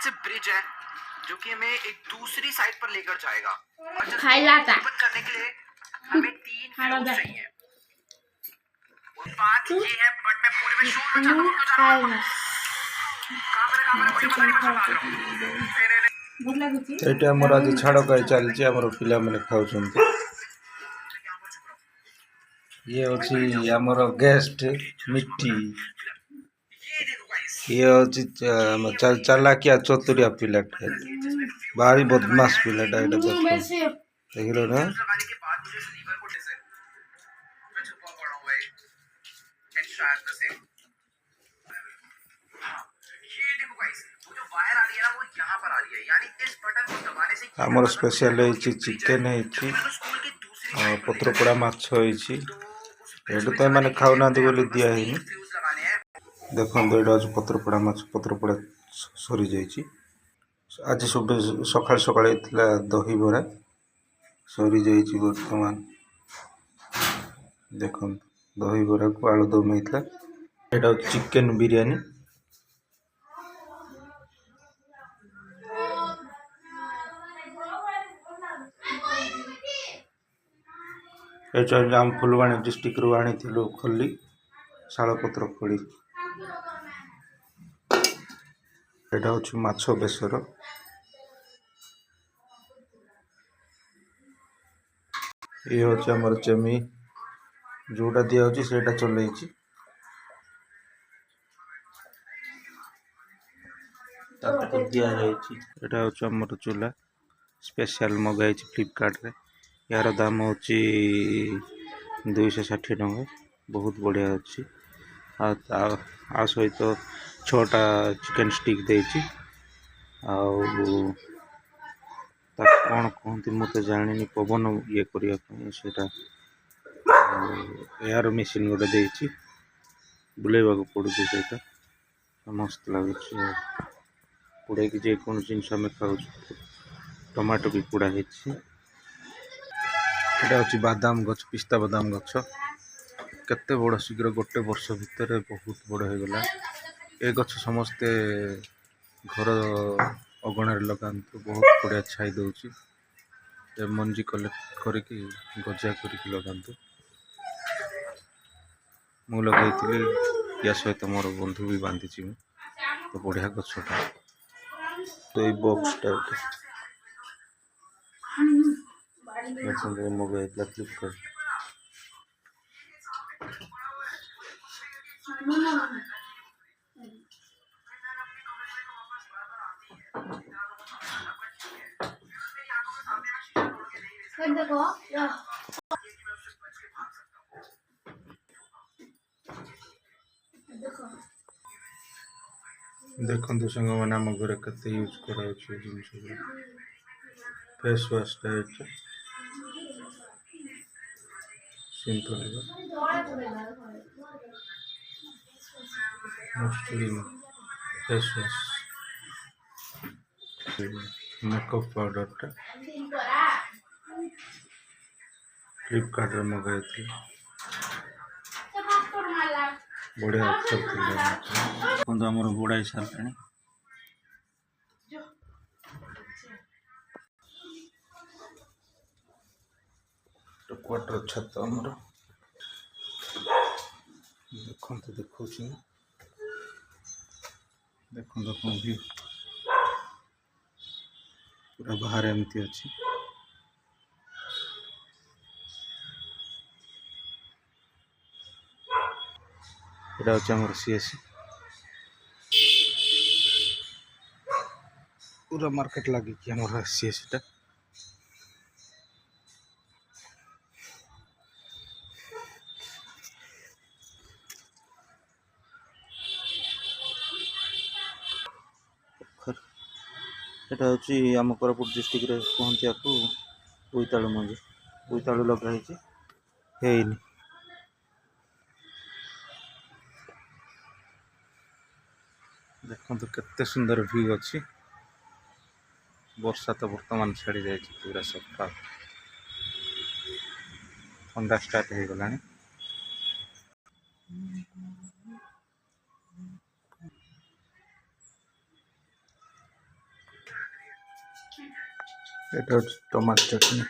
से ब्रिज है जो कि हमें एक दूसरी साइड पर लेकर जाएगा। और जब ओपन करने के लिए हमें 3 फ्लोर चाहिए। और बात ये है, बट मैं पूरे में शोर मचा दूं तो जाना। ଏଇଠି ଆମର ଆଜି ଛାଡ଼ ଖାଇ ଚାଲିଛି। ଆମର ପିଲାମାନେ ଖାଉଛନ୍ତି। ଇଏ ଅଛି ଆମର ଗେଷ୍ଟ ମିଟି। ଇଏ ହେଉଛି ଚାଲାକିଆ ଚତୁରିଆ ପିଲାଟେ, ଭାରି ବଦମାସ ପିଲାଟା। ଏଇଟା ଦେଖିଲ ନା। ଆମର ସ୍ପେଶାଲ ହେଇଛି ଚିକେନ ହେଇଛି, ପତ୍ରପୋଡ଼ା ମାଛ ହେଇଛି। ଏଇଠୁ ତ ଏମାନେ ଖାଉନାହାନ୍ତି ବୋଲି ଦିଆ ହେଇନି। ଦେଖନ୍ତୁ ଏଇଟା ହେଉଛି ପତ୍ରପୋଡ଼ା ମାଛ। ପତ୍ରପୋଡ଼ା ସରିଯାଇଛି। ଆଜି ସକାଳେ ସକାଳେ ହେଇଥିଲା ଦହିବରା, ସରିଯାଇଛି ବର୍ତ୍ତମାନ। ଦେଖନ୍ତୁ ଦହିବରାକୁ ଆଳୁଦମ ହେଇଥିଲା। ଏଇଟା ହେଉଛି ଚିକେନ ବିରିୟାନୀ। ଏଇଟା ଆମ ଫୁଲବାଣୀ ଡିଷ୍ଟ୍ରିକ୍ଟରୁ ଆଣିଥିଲୁ ଖଲି, ଶାଳପତ୍ର ଖୋଳି। ଏଇଟା ହେଉଛି ମାଛ ବେସର। ଇଏ ହେଉଛି ଆମର ଚେମି, ଯେଉଁଟା ଦିଆହେଉଛି ସେଇଟା ଚଲେଇଛି। ତାକୁ ଦିଆଯାଇଛି। ଏଇଟା ହେଉଛି ଆମର ଚୁଲା, ସ୍ପେଶାଲ ମଗାଇଛି ଫ୍ଲିପକାର୍ଟରେ। ଏହାର ଦାମ ହେଉଛି 260 ଟଙ୍କା। ବହୁତ ବଢ଼ିଆ ଅଛି। ଆଉ ସହିତ 6ଟା ଚିକେନ ଷ୍ଟିକ୍ ଦେଇଛି। ଆଉ ତାକୁ କ'ଣ କୁହନ୍ତି ମୁଁ ତ ଜାଣିନି, ପବନ ଇଏ କରିବା ପାଇଁ ସେଇଟା ଏୟାର ମେସିନ୍ ଗୋଟେ ଦେଇଛି, ବୁଲେଇବାକୁ ପଡ଼ୁଛି। ସେଇଟା ମସ୍ତ ଲାଗୁଛି। ପୋଡ଼େଇକି ଯେକୌଣସି ଜିନିଷ ଆମେ ଖାଉଛୁ। ଟମାଟୋ ବି ପୋଡ଼ା ହେଇଛି। ଏଇଟା ହେଉଛି ବାଦାମ ଗଛ, ପିସ୍ତା ବାଦାମ ଗଛ। କେତେ ବଡ଼, ଶୀଘ୍ର ଗୋଟେ ବର୍ଷ ଭିତରେ ବହୁତ ବଡ଼ ହେଇଗଲା। ଏ ଗଛ ସମସ୍ତେ ଘର ଅଗଣାରେ ଲଗାନ୍ତୁ, ବହୁତ ବଢ଼ିଆ ଛାଇ ଦେଉଛି। ଏ ମଞ୍ଜି କଲେକ୍ଟ କରିକି ଗଜା କରିକି ଲଗାନ୍ତୁ। ମୁଁ ଲଗାଇଥିଲି, ୟା ସହିତ ମୋର ବନ୍ଧୁ ବି ବାନ୍ଧିଛି। ମୁଁ ତ ବଢ଼ିଆ ଗଛଟା। ତ ଏଇ ବକ୍ସଟା ମଗାଇଥିଲା ଫ୍ଲିପକାର୍ଟ। ଦେଖନ୍ତୁ ସାଙ୍ଗମାନେ, ଆମ ଘରେ କେତେ ୟୁଜ୍ କରାଯାଉଛି ଏ ଜିନିଷ। ଫେସ୍ ୱାଶ୍ଟା ଏଇଟା ସିମ୍ପଲ୍ ଫେସ୍ ୱାଶ୍। ମେକଅପ୍ ପାଉଡ଼ରଟା ଫ୍ଲିପକାର୍ଟରେ ମଗାଇଥିଲି, ବଢ଼ିଆ ଅଫର୍ ଥିଲା। ଦେଖନ୍ତୁ ଆମର ବୁଡ଼ାଇ ସାରିଲାଣି। କ୍ୱାର୍ଟର ଛାତ ଆମର ଦେଖନ୍ତୁ, ଦେଖଉଛି। ଦେଖନ୍ତୁ ଆପଣ ଭ୍ୟୁ ପୁରା ବାହାରେ ଏମିତି ଅଛି। ଏଇଟା ହେଉଛି ଆମର ସିଏସି। ପୁରା ମାର୍କେଟ ଲାଗିଛି ଆମର ସିଏସିଟା। ଏଇଟା ହେଉଛି ଆମ କୋରାପୁଟ ଡିଷ୍ଟ୍ରିକ୍ଟରେ କୁହନ୍ତି ଆକୁ ବୋଇତାଳୁ ମଞ୍ଜି। ବୋଇତାଳୁ ଲଗା ହେଇଛି, ହେଇନି। ଦେଖନ୍ତୁ କେତେ ସୁନ୍ଦର ଭ୍ୟୁ ଅଛି। ବର୍ଷା ତ ବର୍ତ୍ତମାନ ଛାଡ଼ି ଯାଇଛି, ପୁରା ସଫା। ଥଣ୍ଡା ଷ୍ଟାର୍ଟ ହେଇଗଲାଣି। এটা হচ্ছে টমাটো চটনি।